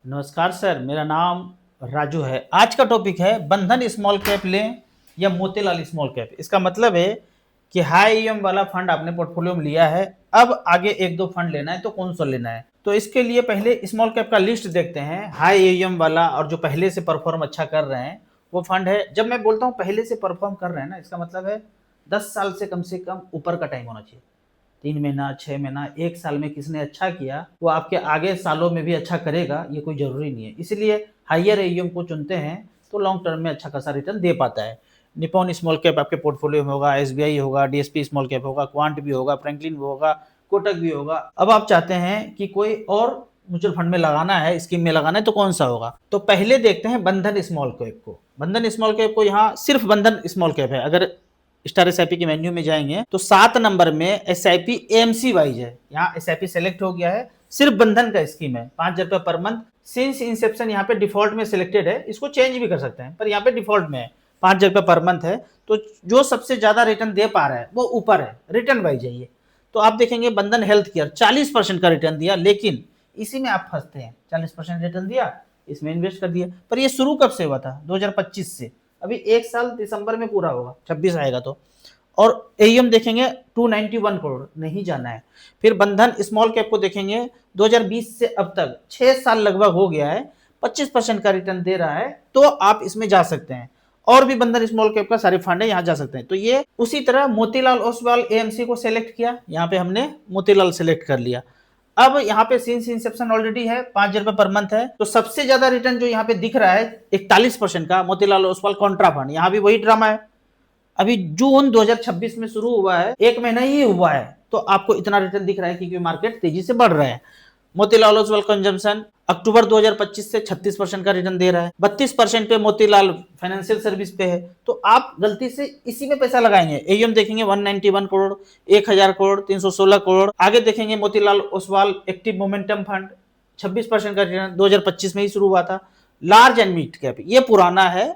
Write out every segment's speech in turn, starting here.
नमस्कार सर, मेरा नाम राजू है। आज का टॉपिक है बंधन स्मॉल कैप लें या मोतीलाल स्मॉल कैप। इसका मतलब है कि हाई ईएम वाला फंड आपने पोर्टफोलियो में लिया है, अब आगे एक दो फंड लेना है तो कौन सा लेना है। तो इसके लिए पहले स्मॉल कैप का लिस्ट देखते हैं, हाई ईएम वाला और जो पहले से परफॉर्म अच्छा कर रहे हैं वो फंड है। जब मैं बोलता हूँ पहले से परफॉर्म कर रहे हैं ना, इसका मतलब है 10 साल से कम ऊपर का टाइम होना चाहिए। 3 महीना, 6 महीना, 1 साल में किसने अच्छा किया वो आपके आगे सालों में भी अच्छा करेगा, ये कोई जरूरी नहीं है। इसलिए हाइयर एईएम को चुनते हैं तो लॉन्ग टर्म में अच्छा खासा रिटर्न दे पाता है। निपॉन स्मॉल कैप आपके पोर्टफोलियो में होगा, एसबीआई होगा, डीएसपी स्मॉल कैप होगा, क्वांट भी होगा, फ्रैंकलिन भी होगा, कोटक भी होगा। अब आप चाहते हैं कि कोई और म्यूचुअल फंड में लगाना है, स्कीम में लगाना है, तो कौन सा होगा। तो पहले देखते हैं बंधन स्मॉल कैप को। बंधन स्मॉल कैप को यहाँ सिर्फ बंधन स्मॉल कैप है। अगर स्टार एसआईपी के मेन्यू में जाएंगे तो 7 नंबर में एसआईपी एएमसी वाइज है। यहाँ एसआईपी सेलेक्ट हो गया है, सिर्फ बंधन का स्कीम है, 5,000 रुपए पर मंथ। सिंस इंसेप्शन यहाँ पे डिफॉल्ट में सिलेक्टेड है, इसको चेंज भी कर सकते हैं पर यहाँ पे डिफॉल्ट में है, 5,000 रुपए पर मंथ है। तो जो सबसे ज्यादा रिटर्न दे पा रहा है वो ऊपर है, रिटर्न वाइज है ये। तो आप देखेंगे बंधन हेल्थ केयर 40% का रिटर्न दिया, लेकिन इसी में आप फंसते हैं। 40% रिटर्न दिया, इसमें इन्वेस्ट कर दिया, पर ये शुरू कब से हुआ था? 2025 से। अभी 1 साल दिसंबर में पूरा होगा, 26 आएगा तो। और एईएम देखेंगे 291 करोड़, नहीं जाना है। फिर बंधन स्मॉल कैप को देखेंगे, 2020 से अब तक 6 साल लगभग हो गया है, 25% का रिटर्न दे रहा है, तो आप इसमें जा सकते हैं। और भी बंधन स्मॉल कैप का सारे फंड है, यहाँ जा सकते हैं। तो ये उसी तरह मोतीलाल ओसवाल एएमसी को सेलेक्ट किया, यहाँ पे हमने मोतीलाल सेलेक्ट कर लिया। अब यहाँ पे सिंस इंसेप्शन ऑलरेडी है, 5,000 रुपए पर मंथ है। तो सबसे ज्यादा रिटर्न जो यहाँ पे दिख रहा है 41% का, मोतीलाल ओसवाल कॉन्ट्रा फंड। यहाँ भी वही ड्रामा है, अभी जून 2026 में शुरू हुआ है, 1 महीना ही हुआ है, तो आपको इतना रिटर्न दिख रहा है क्योंकि मार्केट तेजी से बढ़ रहा है। मोतीलाल ओसवाल कंजम्पशन अक्टूबर 2025 से 36% का रिटर्न दे रहा है, 32% पे मोतीलाल फाइनेंशियल सर्विस पे है। तो आप गलती से इसी में पैसा लगाएंगे। एयूएम देखेंगे 191 करोड़, 1000 करोड़, 316 करोड़। आगे देखेंगे Motilal Oswal active momentum fund, 26% का रिटर्न 2025 में ही शुरू हुआ था। लार्ज एंड मिड कैप ये पुराना है,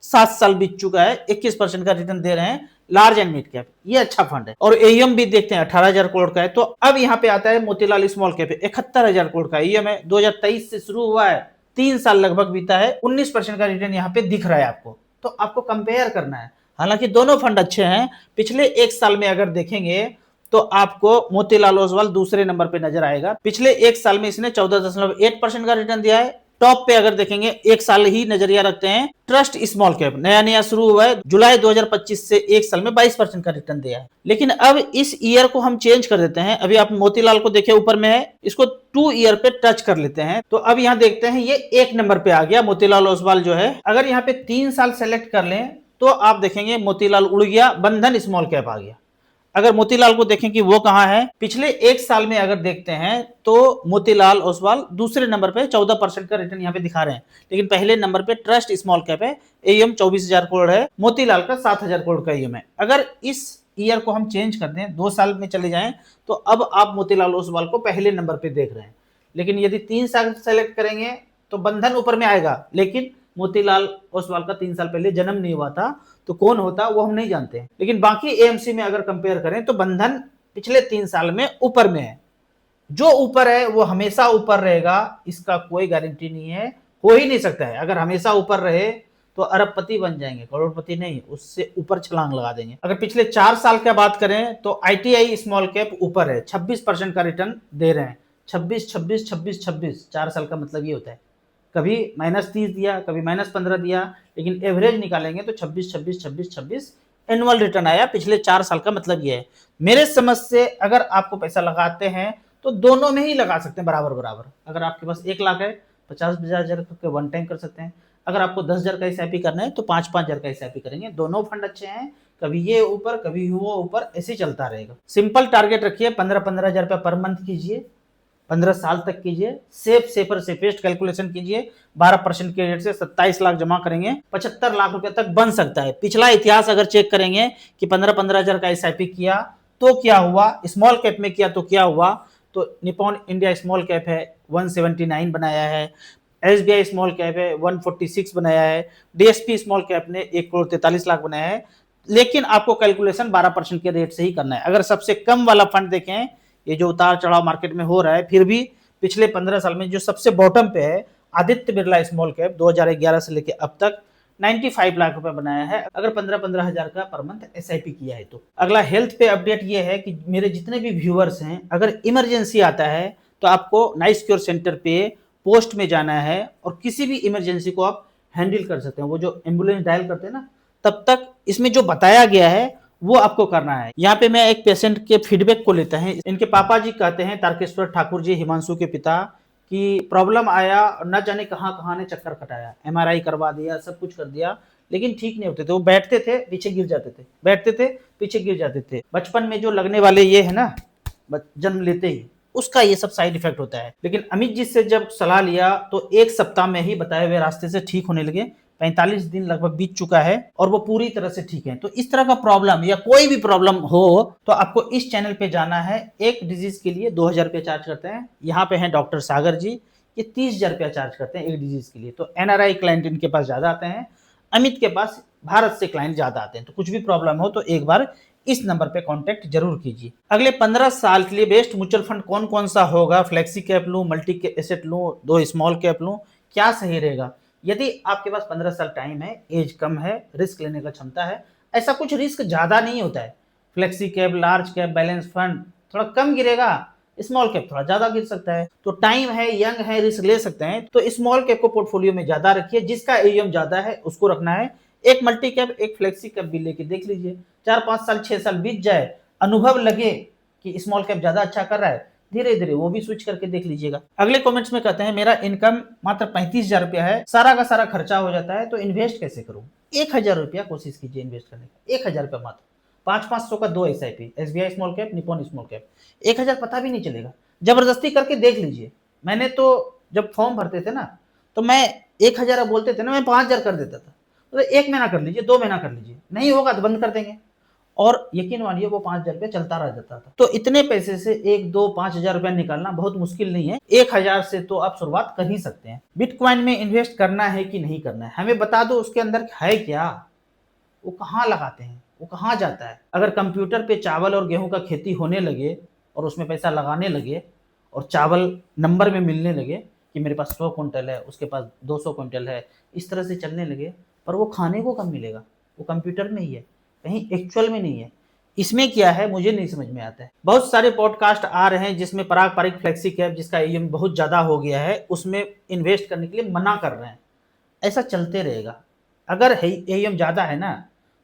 7 साल बीत चुका है, 21% का रिटर्न दे रहे हैं। लार्ज एंड मिड कैप ये अच्छा फंड है। और एईएम भी देखते हैं 18,000 करोड़ का है। तो अब यहाँ पे आता है मोतीलाल स्मॉल कैप, 71,000 करोड़ का एईएम है, 2023 से शुरू हुआ है, 3 साल लगभग बीता है, 19% का रिटर्न यहाँ पे दिख रहा है आपको। तो आपको कंपेयर करना है। हालांकि दोनों फंड अच्छे हैं। पिछले 1 साल में अगर देखेंगे तो आपको मोतीलाल ओसवाल दूसरे नंबर पे नजर आएगा। पिछले 1 साल में इसने 14.8% का रिटर्न दिया है। टॉप पे अगर देखेंगे 1 साल ही नजरिया रखते हैं, ट्रस्ट स्मॉल कैप नया नया शुरू हुआ है, जुलाई 2025 से 1 साल में 22% का रिटर्न दिया है। लेकिन अब इस ईयर को हम चेंज कर देते हैं। अभी आप मोतीलाल को देखिए ऊपर में है, इसको 2 ईयर पे टच कर लेते हैं। तो अब यहाँ देखते हैं ये 1 नंबर पे आ गया मोतीलाल ओसवाल जो है। अगर यहाँ पे 3 साल सेलेक्ट कर लें तो आप देखेंगे मोतीलाल उड़ गया, बंधन स्मॉल कैप आ गया। अगर मोतीलाल को देखें कि वो कहां है, पिछले 1 साल में अगर देखते हैं तो मोतीलाल ओसवाल दूसरे नंबर पे 14% का रिटर्न यहाँ पे दिखा रहे हैं। लेकिन पहले नंबर पे ट्रस्ट स्मॉल कैप है, एईएम 24,000 करोड़ है, मोतीलाल का 7,000 करोड़ का एईएम है। अगर इस ईयर को हम चेंज कर दें, 2 साल में चले जाएं, तो अब आप मोतीलाल ओसवाल को पहले नंबर पे देख रहे हैं। लेकिन यदि 3 साल सेलेक्ट करेंगे तो बंधन ऊपर में आएगा, लेकिन मोतीलाल ओसवाल का 3 साल पहले जन्म नहीं हुआ था, तो कौन होता वो हम नहीं जानते हैं। लेकिन बाकी एएमसी में अगर कंपेयर करें तो बंधन पिछले 3 साल में ऊपर में है। जो ऊपर है वो हमेशा ऊपर रहेगा, इसका कोई गारंटी नहीं है, हो ही नहीं सकता है। अगर हमेशा ऊपर रहे तो अरबपति बन जाएंगे, करोड़पति नहीं, उससे ऊपर छलांग लगा देंगे। अगर पिछले 4 साल का बात करें तो आईटीआई स्मॉल कैप ऊपर है, 26% का रिटर्न दे रहे हैं। 26 26 26 26 4 साल का मतलब ये होता है, कभी -30 दिया, कभी -15 दिया, लेकिन एवरेज निकालेंगे तो 26 26 26 26 एनुअल रिटर्न आया पिछले 4 साल का। मतलब ये है, मेरे समझ से अगर आपको पैसा लगाते हैं तो दोनों में ही लगा सकते हैं बराबर बराबर। अगर आपके पास 1 लाख है, 50,000 का वन टाइम कर सकते हैं। अगर आपको 10,000 का एसआईपी करना है तो 5,000 का एसआईपी करेंगे। दोनों फंड अच्छे हैं, कभी ये ऊपर कभी वो ऊपर, ऐसे चलता रहेगा। सिंपल टारगेट रखिए, 15-15,000 रुपया पर मंथ कीजिए, 15 साल तक कीजिए। सेफर सेफेस्ट कैलकुलेशन कीजिए, 12% के रेट से 27 लाख जमा करेंगे, 75 लाख रुपए तक बन सकता है। पिछला इतिहास अगर चेक करेंगे कि 15-15,000 का एसआईपी किया तो क्या हुआ, स्मॉल कैप में किया तो क्या हुआ, तो निपॉन इंडिया स्मॉल कैप है 179 बनाया है, एसबीआई स्मॉल कैप है 146 बनाया है, डीएसपी स्मॉल कैप ने 1,43,00,000 बनाया है। लेकिन आपको कैलकुलेशन 12% के रेट से ही करना है। अगर सबसे कम वाला फंड देखें, ये जो उतार चढ़ाव मार्केट में हो रहा है, फिर भी पिछले 15 साल में जो सबसे बॉटम पे है आदित्य बिरला स्मॉल कैप 2011 से लेके अब तक 95 लाख रुपए बनाया है, अगर 15-15 हजार का पर मंथ एसआईपी किया है तो। अगला हेल्थ पे अपडेट ये है कि मेरे जितने भी व्यूअर्स हैं, अगर इमरजेंसी आता है तो आपको नाइस क्योर सेंटर पे पोस्ट में जाना है और किसी भी इमरजेंसी को आप हैंडल कर सकते हैं। वो जो एम्बुलेंस डायल करते हैं ना, तब तक इसमें जो बताया गया है वो आपको करना है। यहाँ पे मैं एक पेशेंट के फीडबैक को लेता है। इनके पापा जी कहते हैं, तारकेश्वर ठाकुर जी, हिमांशु के पिता, कि प्रॉब्लम आया न जाने कहाँ कहाँ ने चक्कर कटाया, एमआरआई करवा दिया, सब कुछ कर दिया, लेकिन ठीक नहीं होते थे। वो बैठते थे पीछे गिर जाते थे, बैठते थे पीछे गिर जाते थे। बचपन में जो लगने वाले ये है ना, जन्म लेते ही उसका ये सब साइड इफेक्ट होता है। लेकिन अमित जी से जब सलाह लिया तो 1 सप्ताह में ही बताए हुए रास्ते से ठीक होने लगे। 45 दिन लगभग बीत चुका है और वो पूरी तरह से ठीक है। तो इस तरह का प्रॉब्लम या कोई भी प्रॉब्लम हो तो आपको इस चैनल पे जाना है। एक डिजीज के लिए 2000 रुपया चार्ज करते हैं। यहाँ पे हैं डॉक्टर सागर जी, ये 30,000 रुपया चार्ज करते हैं एक डिजीज के लिए। तो एनआरआई क्लाइंट इनके पास ज्यादा आते हैं, अमित के पास भारत से क्लाइंट ज्यादा आते हैं। तो कुछ भी प्रॉब्लम हो तो एक बार इस नंबर पे कांटेक्ट जरूर कीजिए। अगले 15 साल के लिए बेस्ट म्यूचुअल फंड कौन कौन सा होगा, फ्लेक्सी कैप लूं, मल्टी एसेट लूं, 2 स्मॉल कैप लूं, क्या सही रहेगा? यदि आपके पास 15 साल टाइम है, एज कम है, रिस्क लेने का क्षमता है, ऐसा कुछ रिस्क ज्यादा नहीं होता है। Flexi cap, large cap, balance fund थोड़ा कम गिरेगा, स्मॉल कैप थोड़ा ज्यादा गिर सकता है। तो टाइम है, यंग है, रिस्क ले सकते हैं, तो स्मॉल कैप को पोर्टफोलियो में ज्यादा रखिए। जिसका एयूएम ज्यादा है उसको रखना है। एक मल्टी कैप, एक फ्लेक्सी कैप भी लेके देख लीजिए। 4-5 साल 6 साल बीत जाए, अनुभव लगे कि स्मॉल कैप ज्यादा अच्छा कर रहा है, धीरे धीरे वो भी स्विच करके देख लीजिएगा। अगले कमेंट्स में कहते हैं, मेरा इनकम मात्र 35,000 रुपया है, सारा का सारा खर्चा हो जाता है, तो इन्वेस्ट कैसे करूं? 1,000 रुपया कोशिश कीजिए इन्वेस्ट करने का। 1,000 रुपया मात्र, 500-500 का 2 SIP, SBI small cap, Nippon small cap. 1,000 पता भी नहीं चलेगा, जबरदस्ती करके देख लीजिए। मैंने तो जब फॉर्म भरते थे ना, तो मैं 1,000 बोलते थे ना, मैं 5,000 कर देता था। तो 1 महीना कर लीजिए, 2 महीना कर लीजिए, नहीं होगा तो बंद कर देंगे। और यकीन मानिए वो 5,000 रुपया चलता रह जाता था। तो इतने पैसे से 1-2-5,000 रुपया निकालना बहुत मुश्किल नहीं है। 1,000 से तो आप शुरुआत कर ही सकते हैं। बिटकॉइन में इन्वेस्ट करना है कि नहीं करना है, हमें बता दो उसके अंदर है क्या, वो कहाँ लगाते हैं, वो कहाँ जाता है। अगर कंप्यूटर पे चावल और गेहूं का खेती होने लगे और उसमें पैसा लगाने लगे और चावल नंबर में मिलने लगे कि मेरे पास 100 क्विंटल है, उसके पास 200 क्विंटल है, इस तरह से चलने लगे, पर वो खाने को कब मिलेगा? वो कंप्यूटर में ही है, कहीं एक्चुअल में नहीं है। इसमें क्या है मुझे नहीं समझ में आता है। बहुत सारे पॉडकास्ट आ रहे हैं जिसमें पारंपरिक फ्लेक्सी कैप जिसका एयूएम बहुत ज्यादा हो गया है, उसमें इन्वेस्ट करने के लिए मना कर रहे हैं। ऐसा चलते रहेगा। अगर एयूएम ज्यादा है ना,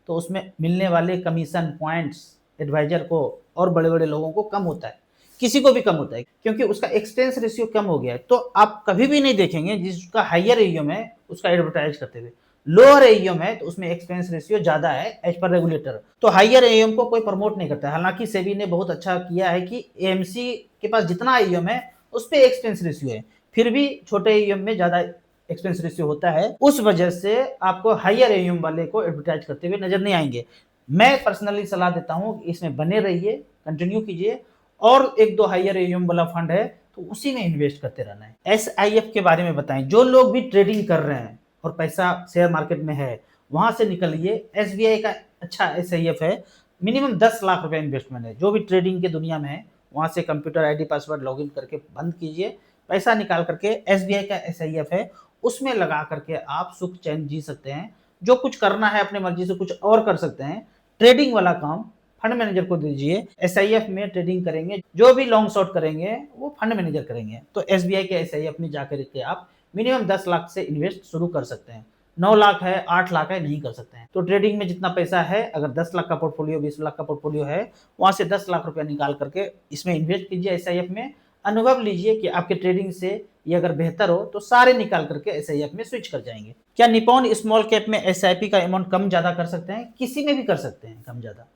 तो उसमें मिलने वाले कमीशन पॉइंट्स एडवाइजर को और बड़े बड़े लोगों को कम होता है, किसी को भी कम होता है, क्योंकि उसका एक्सपेंस रेशियो कम हो गया है। तो आप कभी भी नहीं देखेंगे जिसका हाइयर एयूएम है उसका एडवर्टाइज करते हुए। लोअर एयूएम है तो उसमें एक्सपेंस रेशियो ज्यादा है एज पर रेगुलेटर, तो हाइयर एयूएम को कोई प्रमोट नहीं करता है। हालांकि सेबी ने बहुत अच्छा किया है कि एएमसी के पास जितना एयूएम है उस पर एक्सपेंस रेशियो है, फिर भी छोटे एयूएम में ज्यादा एक्सपेंस रेशियो होता है। उस वजह से आपको हाइयर एयूएम वाले को एडवर्टाइज करते हुए नजर नहीं आएंगे। मैं पर्सनली सलाह देता हूं कि इसमें बने रहिए, कंटिन्यू कीजिए, और 1-2 हाइयर एयूएम वाला फंड है तो उसी में इन्वेस्ट करते रहना है। एसआईएफ के बारे में बताएं, जो लोग भी ट्रेडिंग कर रहे हैं और पैसा शेयर मार्केट में है वहां से निकलिए। एसबीआई का अच्छा एसआईएफ है, मिनिमम 10 लाख रुपए इन्वेस्टमेंट है। जो भी ट्रेडिंग के दुनिया में है वहां से कंप्यूटर आईडी पासवर्ड लॉगिन करके बंद कीजिए, पैसा निकाल करके एसबीआई का एसआईएफ है उसमें लगा करके आप सुख चैन जी सकते हैं। जो कुछ करना है अपने मर्जी से कुछ और कर सकते हैं। ट्रेडिंग वाला काम फंड मैनेजर को दीजिए। एसआईएफ में ट्रेडिंग करेंगे, जो भी लॉन्ग शॉर्ट करेंगे वो फंड मैनेजर करेंगे। तो एसबीआई के एसआईएफ में जाकर के आप मिनिमम 10 लाख से इन्वेस्ट शुरू कर सकते हैं। 9 लाख है, 8 लाख है, नहीं कर सकते हैं। तो ट्रेडिंग में जितना पैसा है, अगर 10 लाख का पोर्टफोलियो, 20 लाख का पोर्टफोलियो है, वहां से 10 लाख रुपया निकाल करके इसमें इन्वेस्ट कीजिए एसआईएफ में। अनुभव लीजिए कि आपके ट्रेडिंग से ये अगर बेहतर हो तो सारे निकाल करके एसआईएफ में स्विच कर जाएंगे। क्या निपॉन स्मॉल कैप में एसआईपी का अमाउंट कम ज्यादा कर सकते हैं? किसी में भी कर सकते हैं कम ज्यादा।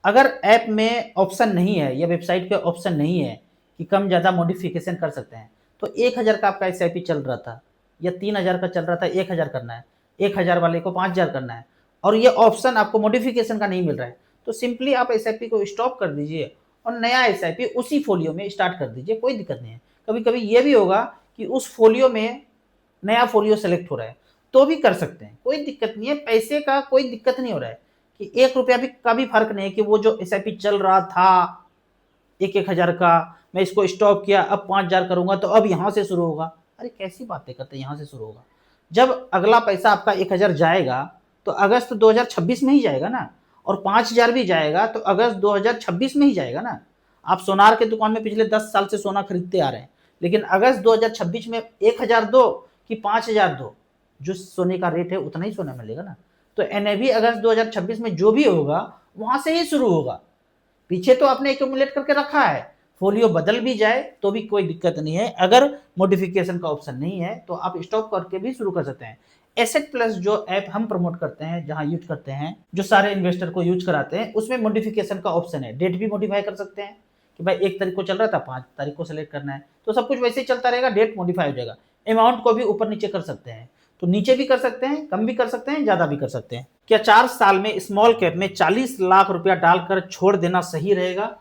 अगर ऐप में ऑप्शन नहीं है या वेबसाइट पे ऑप्शन नहीं है कि कम ज्यादा मॉडिफिकेशन कर सकते हैं, तो 1,000 का आपका एसआईपी चल रहा था या 3,000 का चल रहा था, 1,000 करना है, 1,000 वाले को 5,000 करना है, और ये ऑप्शन आपको मॉडिफिकेशन का नहीं मिल रहा है, तो सिंपली आप एसआईपी को स्टॉप कर दीजिए और नया एसआईपी उसी फोलियो में स्टार्ट कर दीजिए, कोई दिक्कत नहीं है। कभी कभी ये भी होगा कि उस फोलियो में नया फोलियो सेलेक्ट हो रहा है तो भी कर सकते हैं, कोई दिक्कत नहीं है। पैसे का कोई दिक्कत नहीं हो रहा है कि 1 रुपया भी का भी फर्क नहीं है कि वो जो एसआईपी चल रहा था 1,000 का, मैं इसको स्टॉप किया, अब 5,000 करूंगा तो अब यहां से शुरू होगा। अरे कैसी बातें करते हैं, यहाँ से शुरू होगा। जब अगला पैसा आपका 1000 जाएगा तो अगस्त 2026 में ही जाएगा ना, और 5000 भी जाएगा तो अगस्त 2026 में ही जाएगा ना। आप सोनार के दुकान में पिछले 10 साल से सोना खरीदते आ रहे हैं, लेकिन अगस्त 2026 में 1000 दो कि 5000 दो, जो सोने का रेट है उतना ही सोना मिलेगा ना। तो एनएवी अगस्त 2026 में जो भी होगा वहां से ही शुरू होगा। पीछे तो आपने एक्यूमुलेट करके रखा है, फोलियो बदल भी जाए तो भी कोई दिक्कत नहीं है। अगर मॉडिफिकेशन का ऑप्शन नहीं है तो आप स्टॉप करके भी शुरू कर सकते हैं। एसेट प्लस जो ऐप हम प्रमोट करते हैं, जहां यूज करते हैं, जो सारे इन्वेस्टर को यूज कराते हैं, उसमें मॉडिफिकेशन का ऑप्शन है। डेट भी मॉडिफाई कर सकते हैं कि भाई 1 तारीख को चल रहा था, 5 तारीख को सेलेक्ट करना है, तो सब कुछ वैसे ही चलता रहेगा, डेट मॉडिफाई हो जाएगा। अमाउंट को भी ऊपर नीचे कर सकते हैं, तो नीचे भी कर सकते हैं, कम भी कर सकते हैं, ज्यादा भी कर सकते हैं। क्या 4 साल में स्मॉल कैप में 40 लाख रुपया डालकर छोड़ देना सही रहेगा?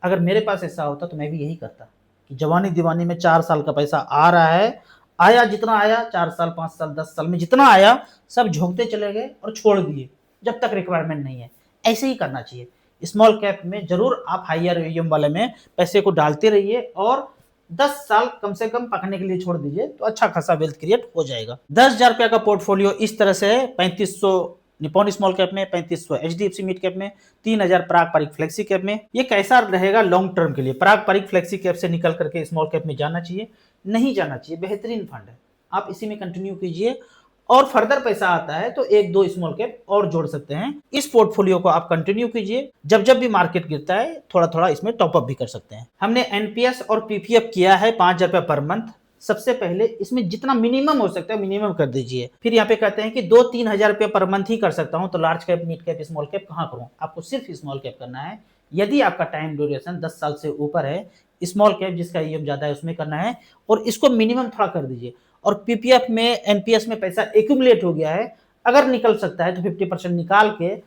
अगर मेरे पास ऐसा होता तो मैं भी यही करता कि जवानी दीवानी में 4 साल का पैसा आ रहा है, आया जितना आया, 4 साल 5 साल 10 साल में जितना आया सब झोंकते चले गए और छोड़ दिए जब तक रिक्वायरमेंट नहीं है। ऐसे ही करना चाहिए। स्मॉल कैप में जरूर आप हायर ईएम वाले में पैसे को डालते रहिए और 10 साल कम से कम पकने के लिए छोड़ दीजिए, तो अच्छा खासा वेल्थ क्रिएट हो जाएगा। 10,000 रुपया का पोर्टफोलियो इस तरह से है। 3500 निपॉन स्मॉल कैप में, 3500 एचडीएफसी मिड कैप में, 3000 पारंपरिक फ्लेक्सी कैप में। ये कैसा रहेगा लॉन्ग टर्म के लिए? पारंपरिक फ्लेक्सी कैप से निकल करके स्मॉल कैप में जाना चाहिए? नहीं जाना चाहिए। बेहतरीन फंड है, आप इसी में कंटिन्यू कीजिए, और फर्दर पैसा आता है तो 1-2 स्मॉल कैप और जोड़ सकते हैं। इस पोर्टफोलियो को आप कंटिन्यू कीजिए, जब जब भी मार्केट गिरता है थोड़ा थोड़ा इसमें टॉपअप भी कर सकते हैं। हमने एनपीएस और पीपीएफ किया है 5000 रुपया पर मंथ। सबसे पहले इसमें जितना मिनिमम हो सकता है मिनिमम कर दीजिए। फिर यहाँ पे कहते हैं कि 2-3 हजार रुपया पर मंथ ही कर सकता हूँ, तो large cap mid cap small cap कहाँ करूँ? आपको सिर्फ स्मॉल कैप करना है। यदि आपका टाइम ड्यूरेशन 10 साल से ऊपर है, स्मॉल कैप जिसका ईएम ज्यादा है उसमें करना है, और इसको मिनिमम थोड़ा कर दीजिए। और पीपीएफ में एनपीएस में पैसा एक्यूमुलेट हो गया है, अगर निकल सकता है तो 50% निकाल के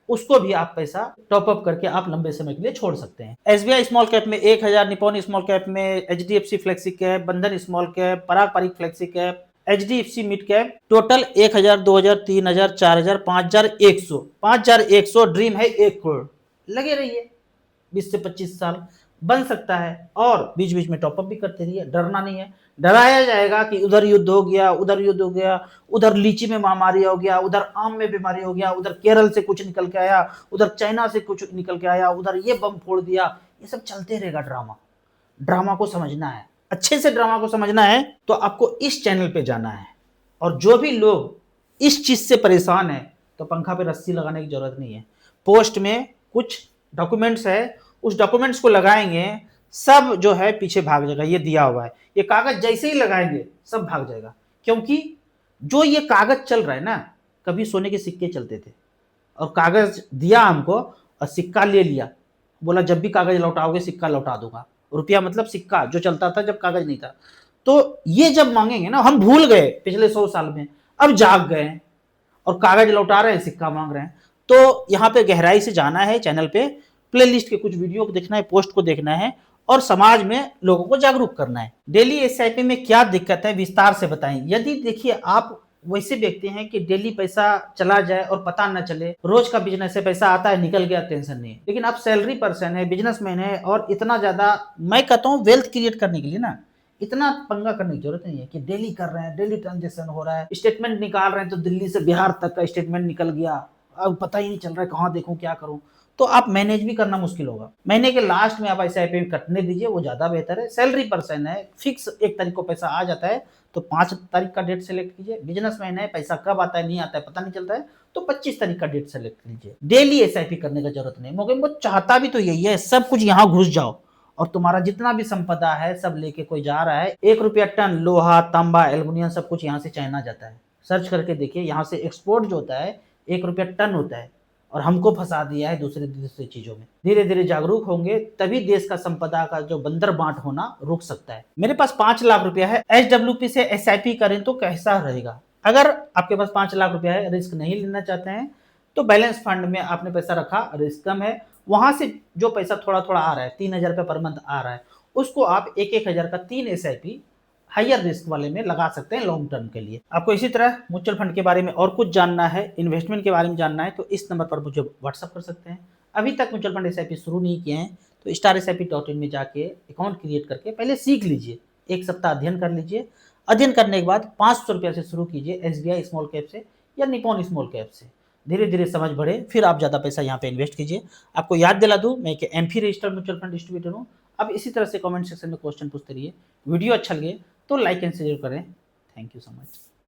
उसको भी आप पैसा टॉप अप करके आप लंबे समय के लिए छोड़ सकते हैं। एसबीआई स्मॉल कैप में 1000, निपॉन स्मॉल कैप में, एचडीएफसी फ्लेक्सी कैप, बंधन स्मॉल कैप, पारंपरिक flexi cap, HDFC mid cap, total 1000, 2000, 3000, 4000, 5100। 5100 dream है 1 करोड़। लगे रहिए, 20 से 25 साल बन सकता है, और बीच बीच में टॉपअप भी करते रहिए। डरना नहीं है। डराया जाएगा कि उधर युद्ध हो गया, उधर युद्ध हो गया, उधर लीची में महामारी हो गया, उधर आम में बीमारी हो गया, उधर केरल से कुछ निकल के आया, उधर चाइना से कुछ निकल के आया, उधर ये बम फोड़ दिया। ये सब चलते रहेगा ड्रामा। ड्रामा को समझना है, अच्छे से ड्रामा को समझना है तो आपको इस चैनल पे जाना है। और जो भी लोग इस चीज से परेशान है तो पंखा पे रस्सी लगाने की जरूरत नहीं है। पोस्ट में कुछ डॉक्यूमेंट्स है, उस डॉक्यूमेंट्स को लगाएंगे, सब जो है पीछे भाग जाएगा। ये दिया हुआ है, ये कागज जैसे ही लगाएंगे सब भाग जाएगा। क्योंकि जो ये कागज चल रहा है ना, कभी सोने के सिक्के चलते थे और कागज दिया हमको और सिक्का ले लिया, बोला जब भी कागज लौटाओगे सिक्का लौटा दूंगा। रुपया मतलब सिक्का जो चलता था जब कागज नहीं था। तो ये जब मांगेंगे ना, हम भूल गए पिछले 100 साल में, अब जाग गए और कागज लौटा रहे हैं, सिक्का मांग रहे हैं। तो यहाँ पे गहराई से जाना है। चैनल पे प्लेलिस्ट के कुछ वीडियो को देखना है, पोस्ट को देखना है, और समाज में लोगों को जागरूक करना है। डेली एसआईपी में क्या दिक्कत है विस्तार से बताएं। यदि देखिए आप वैसे व्यक्ति हैं कि डेली पैसा चला जाए और पता न चले, रोज का बिजनेस है, पैसा आता है निकल गया, टेंशन नहीं है। लेकिन आप सैलरी पर्सन है, बिजनेसमैन है, और इतना ज्यादा, मैं कहता हूँ वेल्थ क्रिएट करने के लिए ना इतना पंगा करने की जरूरत नहीं है कि डेली कर रहे हैं, डेली ट्रांजेक्शन हो रहा है, स्टेटमेंट निकाल रहे हैं तो दिल्ली से बिहार तक का स्टेटमेंट निकल गया, अब पता ही नहीं चल रहा है कहाँ देखूं क्या करूं। तो आप मैनेज भी करना मुश्किल होगा। महीने के लास्ट में आप एसआईपी में कटने दीजिए, वो ज्यादा बेहतर है। सैलरी पर्सन है, फिक्स 1 तारीख को पैसा आ जाता है तो 5 तारीख का डेट सेलेक्ट कीजिए। बिजनेसमैन है, पैसा कब आता है नहीं आता है पता नहीं चलता है तो 25 तारीख का डेट सेलेक्ट कीजिए। डेली एसआईपी करने का जरूरत नहीं, मगर वो चाहता भी तो यही है, सब कुछ यहाँ घुस जाओ और तुम्हारा जितना भी संपदा है सब लेके कोई जा रहा है। 1 रुपया टन लोहा, तांबा, एल्युमिनियम सब कुछ यहाँ से चाइना जाता है। सर्च करके देखिए, यहाँ से एक्सपोर्ट जो होता है 1 रुपया टन होता है, और हमको फंसा दिया है दूसरे चीजों में। धीरे धीरे जागरूक होंगे तभी देश का संपदा का जो बंदर बांट होना रुक सकता है। मेरे पास 5 लाख रुपया है, एचडब्ल्यूपी से एसआईपी करें तो कैसा रहेगा? अगर आपके पास 5 लाख रुपया है, रिस्क नहीं लेना चाहते हैं, तो बैलेंस फंड में आपने पैसा रखा, रिस्क कम है, वहां से जो पैसा थोड़ा थोड़ा आ रहा है, 3000 रुपये पर मंथ आ रहा है, उसको आप 1-1 हजार का 3 एसआईपी हायर रिस्क वाले में लगा सकते हैं लॉन्ग टर्म के लिए। आपको इसी तरह म्यूचुअल फंड के बारे में और कुछ जानना है, इन्वेस्टमेंट के बारे में जानना है, तो इस नंबर पर मुझे व्हाट्सअप कर सकते हैं। अभी तक म्यूचुअल फंड एसआईपी शुरू नहीं किए हैं तो StarSIP.in में जाके अकाउंट क्रिएट करके पहले सीख लीजिए, 1 सप्ताह अध्ययन कर लीजिए। अध्ययन करने के बाद 500 रुपये से शुरू कीजिए, SBI स्मॉल कैप से या निपॉन स्मॉल कैप से। धीरे धीरे समझ बढ़े, फिर आप ज़्यादा पैसा यहाँ पे इन्वेस्ट कीजिए। आपको याद दिला दूँ, मैं एक AMFI registered mutual fund distributor हूँ। अब इसी तरह से कमेंट सेक्शन में क्वेश्चन पूछते रहिए। वीडियो अच्छा लगे तो लाइक एंड शेयर करें। Thank you so much.